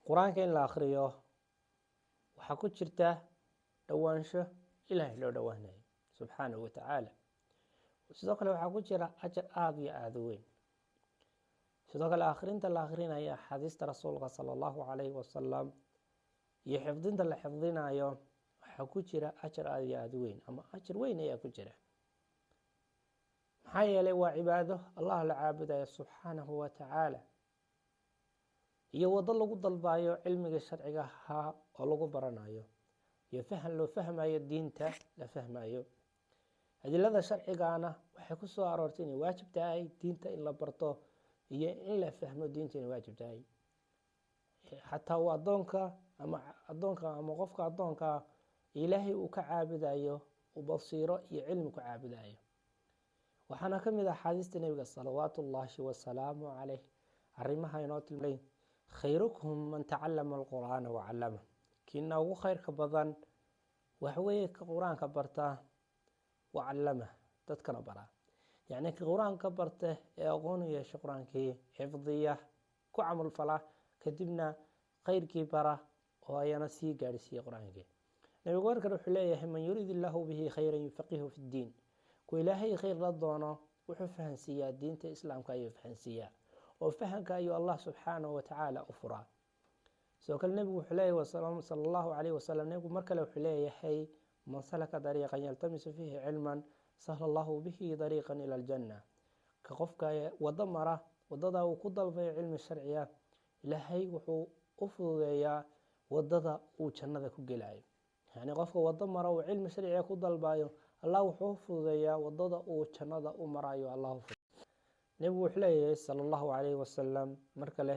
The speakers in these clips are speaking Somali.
quraanka in la akhriyo waxaa ku jirta dhawaansho ilaahay loo dhawaanayo subxaanahu wa tacaala. sidoo kale waxaa ku jira ajar aad iyo aad u weyn. sidoo kale akhrinta la akhrinayo axaadiista rasuulka sala allahu calayhi wasalam iyo xifdinta la xifdinayo waxaa ku jira ajar aad iyo aad u weyn, ama ajar weyn ayaa ku jira. maxaa yeelay waa cibaado allah la caabudayo subxaanahu wa tacaala, iyo waddo lagu dalbayo cilmiga sharciga ahaa oo lagu baranayo, iyo faham loo fahmayo diinta la fahmayo. adilada sharcigana waxay ku soo aroortay inay waajib tahay diinta in la barto iyo in la fahmo diinta inay waajib tahay. xataa uu adoonka ama qofka adoonka ilaahay uu ka caabudayo uu basiiro iyo cilmi ku caabudayo. waxaana ka mid ah axaadiista nebiga salawaatu ullaahi wasalaamu calayh arrimaha inoo tilmaamay khayrukum man tacallama alqur'aana wacallama. kiina ugu khayrka badan waxweeye ka qur-aanka barta wacallama, dadkana bara. yacni ka qur-aanka barta ee aqoon u yeesha qur-aankii, xifdiya, ku camal fala, kadibna khayrkii bara oo ayana sii gaadhsiiya qur-aankii. nabigu warkan wuxuu leeyahay man yuriid illaahu bihi khayran yufaqihu fi ddiin. ku ilaahay khayr la doono wuxuu fahansiiyaa diinta islaamka ayuu fahansiiyaa, oo fahanka ayuu allah subxaanahu wa tacaala u furaa. sidoo kale nebigu wuxuu leeyahay sala allahu calayhi wasalam, nebigu mar kale wuxuu leeyahay man salaka dariiqan yaltamisu fiihi cilman sahla allahu bihi dariiqan ila aljanna. ka qofka waddo mara, waddada uu ku dalbayo cilmi sharciya, ilaahay wuxuu u fududeeyaa waddada uu jannada ku gelayo. yacni qofka waddo mara uu cilmi sharciya ku dalbayo, allah wuxuu u fududeeyaa waddada uu jannada u marayo. allah nebigu wuxuu leeyahay sala allahu calayhi wasalam mar kale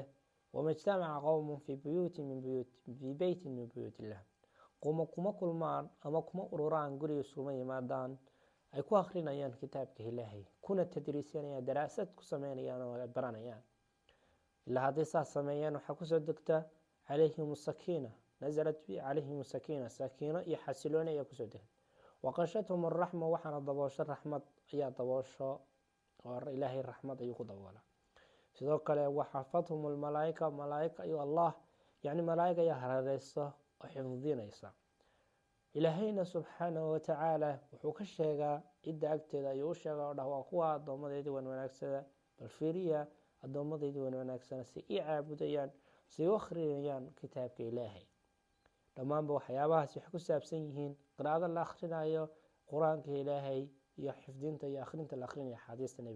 wama ijtamaca qowmun fii beytin min buyuut illah. kuma kulmaan ama kuma ururaan guriga iskuma yimaadaan ay ku akrinayaan kitaabka ilaahay, kuna tadriisanayaan, daraasad ku sameynayaan oo ay baranayaan. ilaa hadday saas sameeyaan waxaa kusoo degta calayhim sakiina, nasalat calayhim sakiina, sakiino iyo xasilooni ayaa kusoo degta. waqashathum araxma, waxaana daboosho raxmad ayaa daboosho, oo ilaahay raxmad ayuu ku daboola. sidoo kale waxafathum almalaaika, malaaika ayuu allah yacni malaaika ayaa hareereysa oo xifdinaysa. ilaahayna subxaanahu wa tacaala wuxuu ka sheegaa cidda agteeda ayuu u sheegaa oo dhah waa kuwa addoommadeydii wan wanaagsada. bal fiiriya addoommadeydii wan wanaagsana si ii caabudayaan, si u akhriyayaan kitaabka ilaahay. dhammaanba waxyaabahaas waxay ku saabsan yihiin qiraa'ada la akhrinayo qur-aanka ilaahay iyo xifdinta iyo akhrinta la akhrinayo axaadiista nebiga.